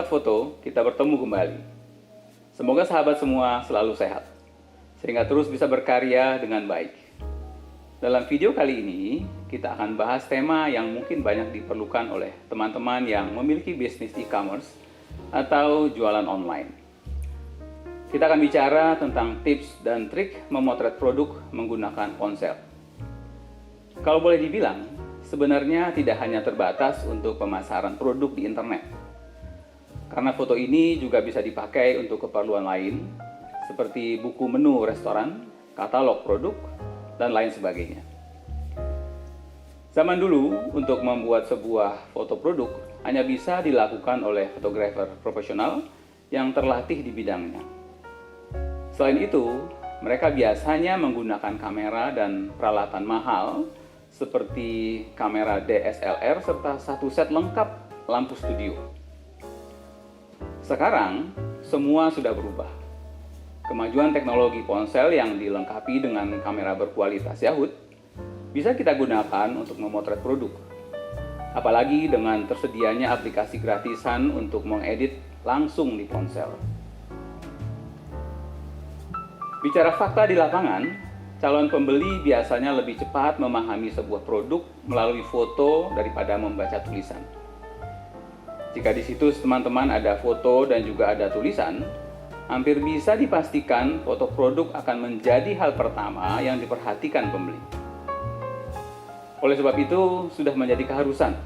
Sahabat foto, kita bertemu kembali. Semoga sahabat semua selalu sehat, sehingga terus bisa berkarya dengan baik. Dalam video kali ini, kita akan bahas tema yang mungkin banyak diperlukan oleh teman-teman yang memiliki bisnis e-commerce atau jualan online. Kita akan bicara tentang tips dan trik memotret produk menggunakan ponsel. Kalau boleh dibilang, sebenarnya tidak hanya terbatas untuk pemasaran produk di internet. Karena foto ini juga bisa dipakai untuk keperluan lain, seperti buku menu restoran, katalog produk, dan lain sebagainya. Zaman dulu, untuk membuat sebuah foto produk hanya bisa dilakukan oleh fotografer profesional yang terlatih di bidangnya. Selain itu, mereka biasanya menggunakan kamera dan peralatan mahal seperti kamera DSLR serta satu set lengkap lampu studio. Sekarang, semua sudah berubah. Kemajuan teknologi ponsel yang dilengkapi dengan kamera berkualitas Yahoo bisa kita gunakan untuk memotret produk. Apalagi dengan tersedianya aplikasi gratisan untuk mengedit langsung di ponsel. Bicara fakta di lapangan, calon pembeli biasanya lebih cepat memahami sebuah produk melalui foto daripada membaca tulisan. Jika di situs teman-teman ada foto dan juga ada tulisan, hampir bisa dipastikan foto produk akan menjadi hal pertama yang diperhatikan pembeli. Oleh sebab itu, sudah menjadi keharusan.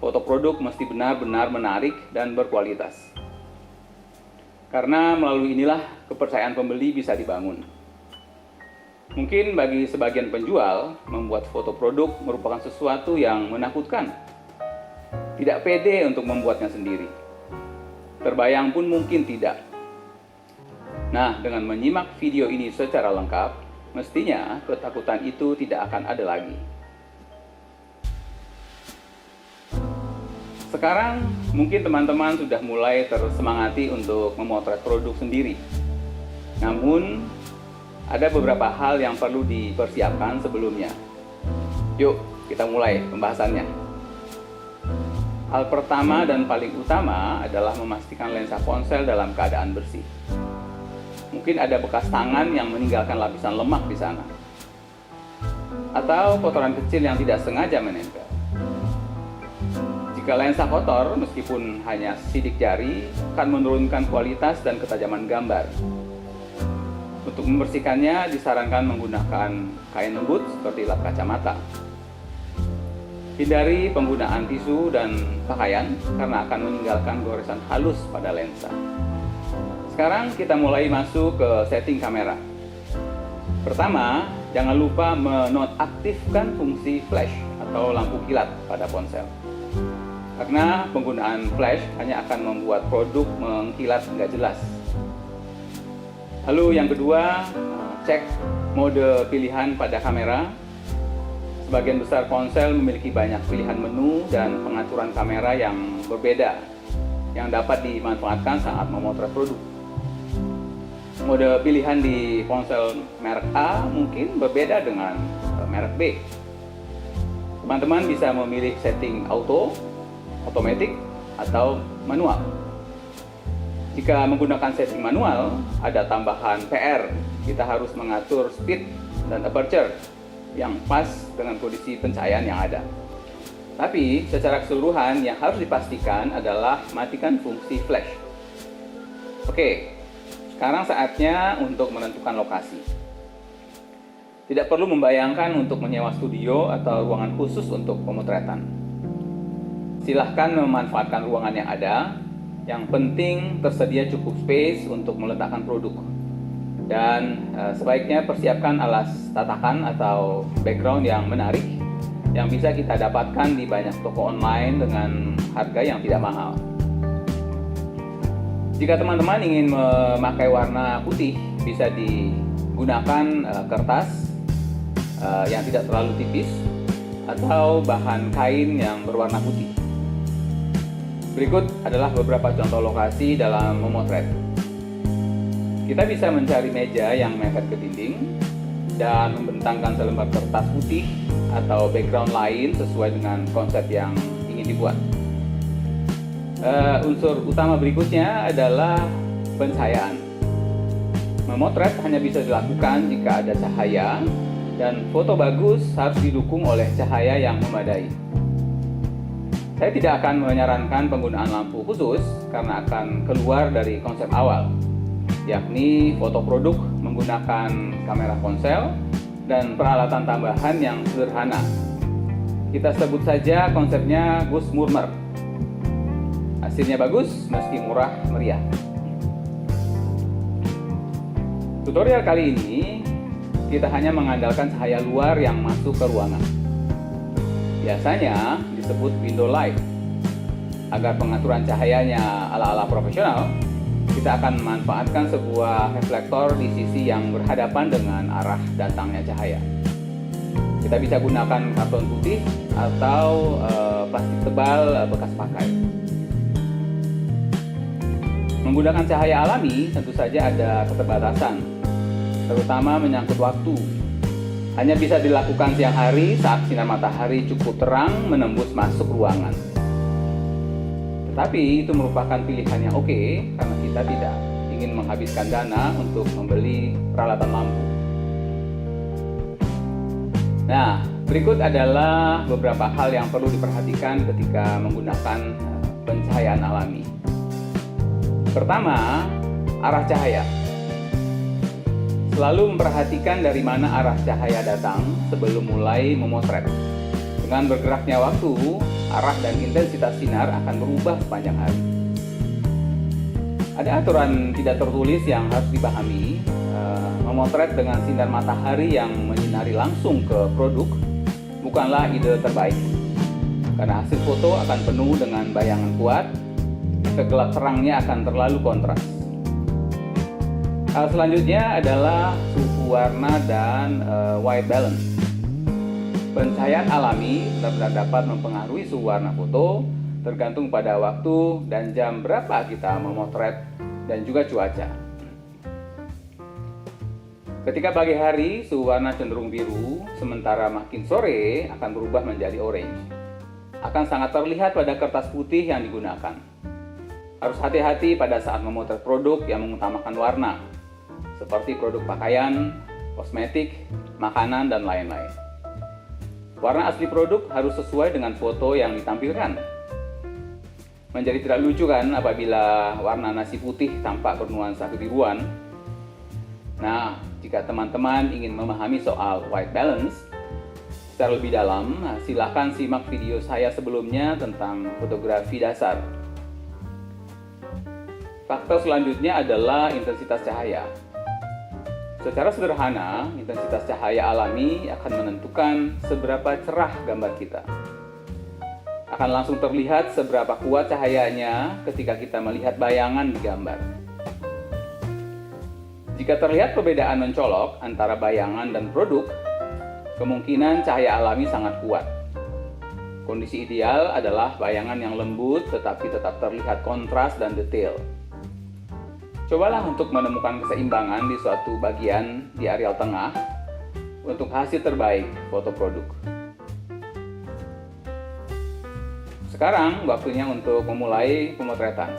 Foto produk mesti benar-benar menarik dan berkualitas. Karena melalui inilah kepercayaan pembeli bisa dibangun. Mungkin bagi sebagian penjual, membuat foto produk merupakan sesuatu yang menakutkan. Tidak pede untuk membuatnya sendiri. Terbayang pun mungkin tidak. Nah, dengan menyimak video ini secara lengkap, mestinya ketakutan itu tidak akan ada lagi. Sekarang, mungkin teman-teman sudah mulai tersemangati untuk memotret produk sendiri. Namun, ada beberapa hal yang perlu dipersiapkan sebelumnya. Yuk, kita mulai pembahasannya. Hal pertama dan paling utama adalah memastikan lensa ponsel dalam keadaan bersih. Mungkin ada bekas tangan yang meninggalkan lapisan lemak di sana. Atau kotoran kecil yang tidak sengaja menempel. Jika lensa kotor, meskipun hanya sidik jari, akan menurunkan kualitas dan ketajaman gambar. Untuk membersihkannya, disarankan menggunakan kain lembut seperti lap kacamata. Hindari penggunaan tisu dan pakaian karena akan meninggalkan goresan halus pada lensa. Sekarang kita mulai masuk ke setting kamera. Pertama, jangan lupa menonaktifkan fungsi flash atau lampu kilat pada ponsel. Karena penggunaan flash hanya akan membuat produk mengkilat nggak jelas. Lalu yang kedua, cek mode pilihan pada kamera. Sebagian besar ponsel memiliki banyak pilihan menu dan pengaturan kamera yang berbeda yang dapat dimanfaatkan saat memotret produk. Mode pilihan di ponsel merek A mungkin berbeda dengan merek B. Teman-teman bisa memilih setting auto, otomatis, atau manual. Jika menggunakan setting manual, ada tambahan PR. Kita harus mengatur speed dan aperture yang pas dengan kondisi pencahayaan yang ada. Tapi secara keseluruhan yang harus dipastikan adalah matikan fungsi flash. Oke, sekarang saatnya untuk menentukan lokasi. Tidak perlu membayangkan untuk menyewa studio atau ruangan khusus untuk pemotretan. Silahkan memanfaatkan ruangan yang ada. Yang penting tersedia cukup space untuk meletakkan produk. Dan sebaiknya persiapkan alas tatakan atau background yang menarik yang bisa kita dapatkan di banyak toko online dengan harga yang tidak mahal. Jika teman-teman ingin memakai warna putih, bisa digunakan kertas yang tidak terlalu tipis atau bahan kain yang berwarna putih. Berikut adalah beberapa contoh lokasi dalam memotret. Kita bisa mencari meja yang mepet ke dinding dan membentangkan selembar kertas putih atau background lain sesuai dengan konsep yang ingin dibuat. Unsur utama berikutnya adalah pencahayaan. Memotret hanya bisa dilakukan jika ada cahaya, dan foto bagus harus didukung oleh cahaya yang memadai. Saya tidak akan menyarankan penggunaan lampu khusus karena akan keluar dari konsep awal, yakni foto produk menggunakan kamera ponsel dan peralatan tambahan yang sederhana. Kita sebut saja konsepnya Gus Murmer. Hasilnya bagus meski murah meriah. Tutorial kali ini kita hanya mengandalkan cahaya luar yang masuk ke ruangan. Biasanya disebut window light. Agar pengaturan cahayanya ala-ala profesional, kita akan memanfaatkan sebuah reflektor di sisi yang berhadapan dengan arah datangnya cahaya. Kita bisa gunakan karton putih atau plastik tebal bekas pakai. Menggunakan cahaya alami tentu saja ada keterbatasan, terutama menyangkut waktu. Hanya bisa dilakukan siang hari saat sinar matahari cukup terang menembus masuk ruangan. Tetapi itu merupakan pilihan yang oke karena kita tidak ingin menghabiskan dana untuk membeli peralatan lampu. Nah, berikut adalah beberapa hal yang perlu diperhatikan ketika menggunakan pencahayaan alami. Pertama, arah cahaya. Selalu memperhatikan dari mana arah cahaya datang sebelum mulai memotret. Dengan bergeraknya waktu, arah dan intensitas sinar akan berubah sepanjang hari. Ada aturan tidak tertulis yang harus dipahami. Memotret dengan sinar matahari yang menyinari langsung ke produk bukanlah ide terbaik, karena hasil foto akan penuh dengan bayangan kuat. Kegelap terangnya akan terlalu kontras. Hal selanjutnya adalah suhu warna dan white balance. Pencahayaan alami benar-benar dapat mempengaruhi suhu warna foto tergantung pada waktu dan jam berapa kita memotret dan juga cuaca. Ketika pagi hari suhu warna cenderung biru, sementara makin sore akan berubah menjadi orange. Akan sangat terlihat pada kertas putih yang digunakan. Harus hati-hati pada saat memotret produk yang mengutamakan warna, seperti produk pakaian, kosmetik, makanan, dan lain-lain. Warna asli produk harus sesuai dengan foto yang ditampilkan. Menjadi tidak lucu kan apabila warna nasi putih tampak bernuansa kebiruan. Nah, jika teman-teman ingin memahami soal white balance secara lebih dalam, silakan simak video saya sebelumnya tentang fotografi dasar. Faktor selanjutnya adalah intensitas cahaya. Secara sederhana, intensitas cahaya alami akan menentukan seberapa cerah gambar kita. Akan langsung terlihat seberapa kuat cahayanya ketika kita melihat bayangan di gambar. Jika terlihat perbedaan mencolok antara bayangan dan produk, kemungkinan cahaya alami sangat kuat. Kondisi ideal adalah bayangan yang lembut tetapi tetap terlihat kontras dan detail. Cobalah untuk menemukan keseimbangan di suatu bagian di areal tengah untuk hasil terbaik foto produk. Sekarang waktunya untuk memulai pemotretan.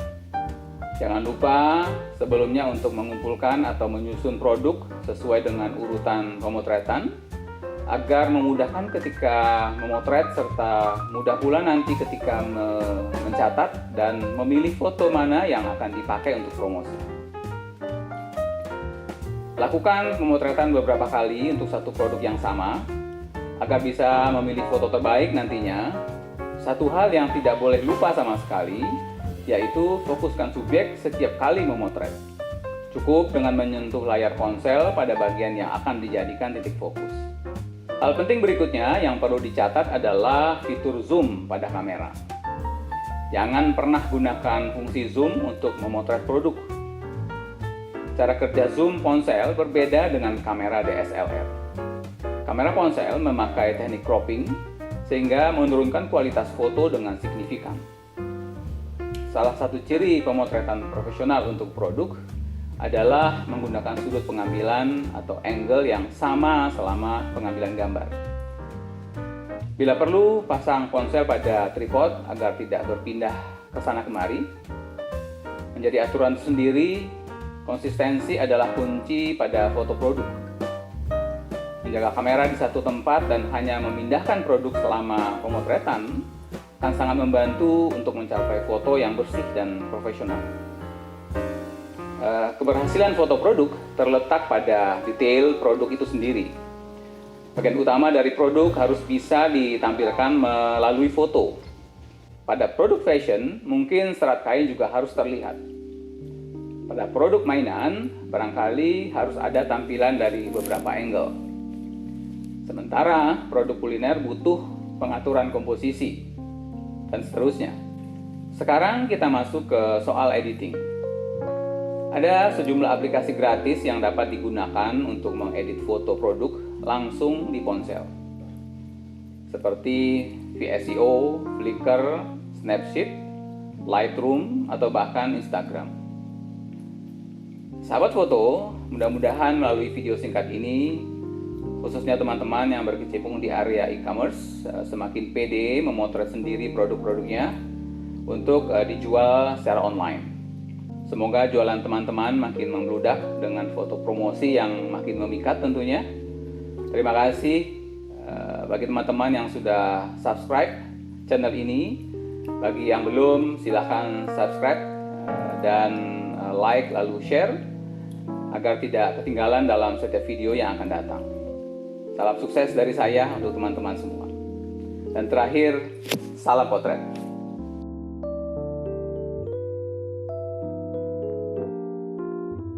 Jangan lupa sebelumnya untuk mengumpulkan atau menyusun produk sesuai dengan urutan pemotretan agar memudahkan ketika memotret serta mudah pula nanti ketika mencatat dan memilih foto mana yang akan dipakai untuk promosi. Lakukan pemotretan beberapa kali untuk satu produk yang sama agar bisa memilih foto terbaik nantinya. Satu hal yang tidak boleh lupa sama sekali yaitu fokuskan subjek setiap kali memotret. Cukup dengan menyentuh layar ponsel pada bagian yang akan dijadikan titik fokus. Hal penting berikutnya yang perlu dicatat adalah fitur zoom pada kamera. Jangan pernah gunakan fungsi zoom untuk memotret produk. Cara kerja zoom ponsel berbeda dengan kamera DSLR. Kamera ponsel memakai teknik cropping sehingga menurunkan kualitas foto dengan signifikan. Salah satu ciri pemotretan profesional untuk produk adalah menggunakan sudut pengambilan atau angle yang sama selama pengambilan gambar. Bila perlu, pasang ponsel pada tripod agar tidak berpindah kesana kemari. Menjadi aturan sendiri, konsistensi adalah kunci pada foto produk. Menjaga kamera di satu tempat dan hanya memindahkan produk selama pemotretan akan sangat membantu untuk mencapai foto yang bersih dan profesional. Keberhasilan foto produk terletak pada detail produk itu sendiri. Bagian utama dari produk harus bisa ditampilkan melalui foto. Pada produk fashion, mungkin serat kain juga harus terlihat. Pada produk mainan, barangkali harus ada tampilan dari beberapa angle. Sementara produk kuliner butuh pengaturan komposisi, dan seterusnya. Sekarang kita masuk ke soal editing. Ada sejumlah aplikasi gratis yang dapat digunakan untuk mengedit foto produk langsung di ponsel, seperti VSCO, Flickr, Snapseed, Lightroom, atau bahkan Instagram. Sahabat foto, mudah-mudahan melalui video singkat ini, khususnya teman-teman yang berkecimpung di area e-commerce, semakin pede memotret sendiri produk-produknya untuk dijual secara online. Semoga jualan teman-teman makin membludak dengan foto promosi yang makin memikat tentunya. Terima kasih bagi teman-teman yang sudah subscribe channel ini. Bagi yang belum, silahkan subscribe dan like lalu share agar tidak ketinggalan dalam setiap video yang akan datang. Salam sukses dari saya untuk teman-teman semua. Dan terakhir, salam potret.